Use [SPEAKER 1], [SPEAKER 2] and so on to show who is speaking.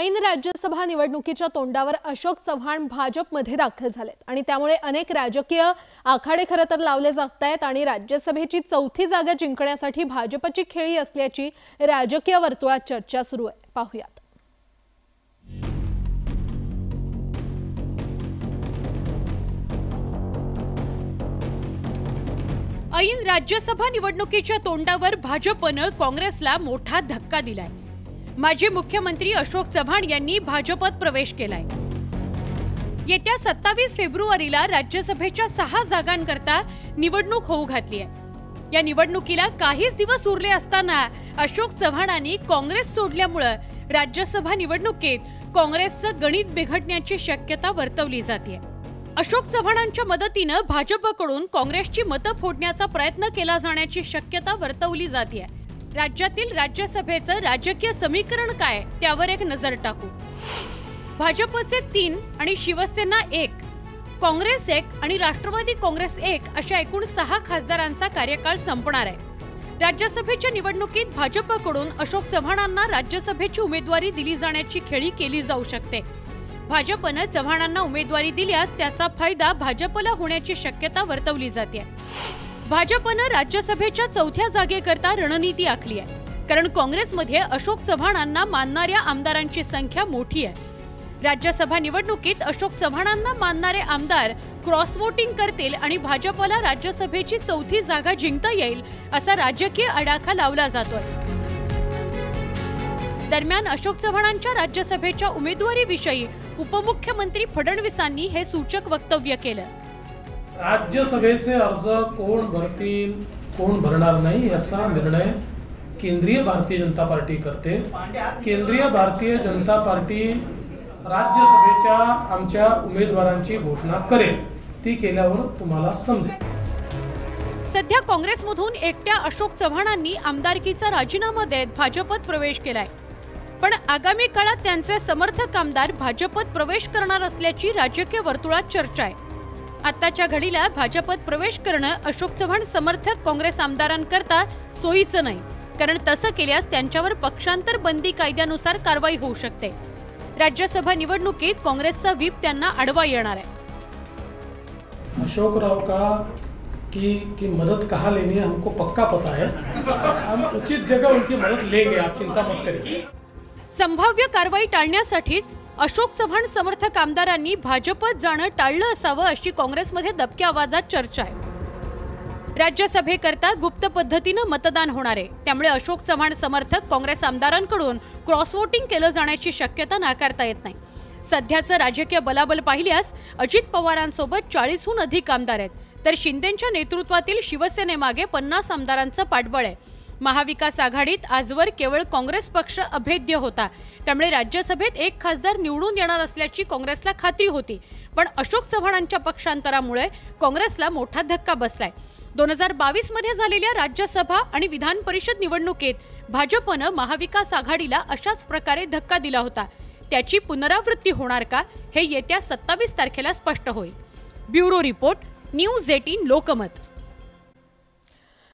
[SPEAKER 1] ऐन राज्यसभा निवडणुकीच्या तोंडावर अशोक चव्हाण भाजपमध्ये दाखल झालेत आणि त्यामुळे अनेक राजकीय आखाडे खरं तर लावले जात आहेत आणि राज्यसभेची चौथी जागा जिंकण्यासाठी भाजपची खेळी असल्याची राजकीय वर्तुळात चर्चा सुरू आहे। पाहूयात।
[SPEAKER 2] ऐन राज्यसभा निवडणुकीच्या तोंडावर भाजपने काँग्रेसला मोठा धक्का दिलाय। माजी मुख्यमंत्री अशोक चव्हाण यांनी भाजपात प्रवेश केलाय। येत्या 27 फेब्रुवारीला राज्यसभेच्या 6 जागांकरता निवडणूक होऊ घातली आहे। या निवडणुकीला काहीच दिवस उरले असताना अशोक चव्हाणांनी काँग्रेस सोडल्यामुळे राज्यसभा निवडणुकीत काँग्रेसचं गणित बिघडण्याची शक्यता वर्तवली जाते। अशोक चव्हाणांच्या मदतीने भाजपकडून काँग्रेसची मतं फोडण्याचा प्रयत्न केला जाण्याची शक्यता वर्तवली जाते। राज्यातील राज्यसभेचं राजकीय समीकरण काय त्यावर एक नजर टाकू। भाजपचे 3 आणि शिवसेना 1, काँग्रेस 1 आणि राष्ट्रवादी काँग्रेस 1 अशा एकूण 6 खासदारांचा कार्यकाळ संपणार आहे। राज्यसभेच्या निवडणुकीत भाजपकडून अशोक चव्हाणांना राज्यसभेची उमेदवारी दिली जाण्याची खेळी केली जाऊ शकते। भाजपने चव्हाणांना उमेदवारी दिल्यास त्याचा फायदा भाजपला होण्याची शक्यता वर्तवली जाते। भाजपने राज्यसभेच्या चौथ्या जागेकरता रणनीती आखली आहे, कारण काँग्रेसमध्ये अशोक चव्हाणांना मानणाऱ्या आमदारांची संख्या मोठी आहे। राज्यसभा निवडणुकीत अशोक चव्हाणांना मानणारे आमदार क्रॉस वोटिंग करतील आणि भाजपला राज्यसभेची चौथी जागा जिंकता येईल असा राजकीय आडाखा लावला जातोय। दरम्यान अशोक चव्हाणांच्या राज्यसभेच्या उमेदवारीविषयी उपमुख्यमंत्री फडणवीसांनी हे सूचक वक्तव्य केलं।
[SPEAKER 3] राज्यसभेचे अर्ज कोण भरतील कोण भरणार नाही याचा निर्णय केंद्रीय भारतीय जनता पार्टी करते। केंद्रीय भारतीय जनता पार्टी राज्यसभेच्या आमच्या उमेदवारांची घोषणा करेल, ती केल्यावर तुम्हाला समजेल।
[SPEAKER 2] सध्या काँग्रेसमधून एकट्या अशोक चव्हाणांनी आमदारकीचा राजीनामा देत भाजपत प्रवेश केलाय, पण आगामी काळात त्यांचे समर्थक आमदार भाजपत प्रवेश करणार असल्याची राजकीय वर्तुळात चर्चा आहे। आताच्या घडीला भाजपत प्रवेश करणं अशोक चव्हाण समर्थक काँग्रेस आमदारांकरता सोयीचं नाही, कारण तसं केल्यास त्यांच्यावर पक्षांतर बंदी कायद्यानुसार कारवाई होऊ शकते। राज्यसभा निवडणुकीत काँग्रेसचा व्हीप त्यांना अडवा येणार आहे।
[SPEAKER 3] अशोकराव की मदद कहाँ लेनी है हमको पक्का पता है, हम उचित जगह उनकी मदद लेंगे, आप चिंता मत करिए।
[SPEAKER 2] संभाव्य कारवाई टाळण्यासाठीच अशोक चव्हाण समर्थक आमदारांनी भाजपत जाणं टाळलं असावं अशी काँग्रेसमध्ये दबक्या आवाजात चर्चा आहे। राज्यसभेकरता गुप्त पद्धतीने मतदान होणार आहे, त्यामुळे अशोक चव्हाण समर्थक काँग्रेस आमदारांकडून क्रॉस वोटिंग केलं जाण्याची शक्यता नाकारता येत नाही। सध्याचं राजकीय बलाबल पाहिल्यास अजित पवारांसोबत 40हून अधिक आमदार आहेत, तर शिंदेंच्या नेतृत्वातील शिवसेनेमागे 50 आमदारांचं पाठबळ आहे। महाविकास आघाडीत आजवर केवळ काँग्रेस पक्ष अभेद्य होता, त्यामुळे राज्यसभेत एक खासदार निवडून येणार असल्याची काँग्रेसला खात्री होती, पण अशोक चव्हाणांच्या पक्षांतरामुळे काँग्रेसला मोठा धक्का बसलाय। 2022 मध्ये झालेल्या राज्यसभा आणि विधान परिषद निवडणुकीत भाजपने महाविकास आघाडीला अशाच प्रकारे धक्का दिला होता। त्याची पुनरावृत्ती होणार का हे येत्या 27 तारखेला स्पष्ट होईल। Bureau report, news 18 Lokmat.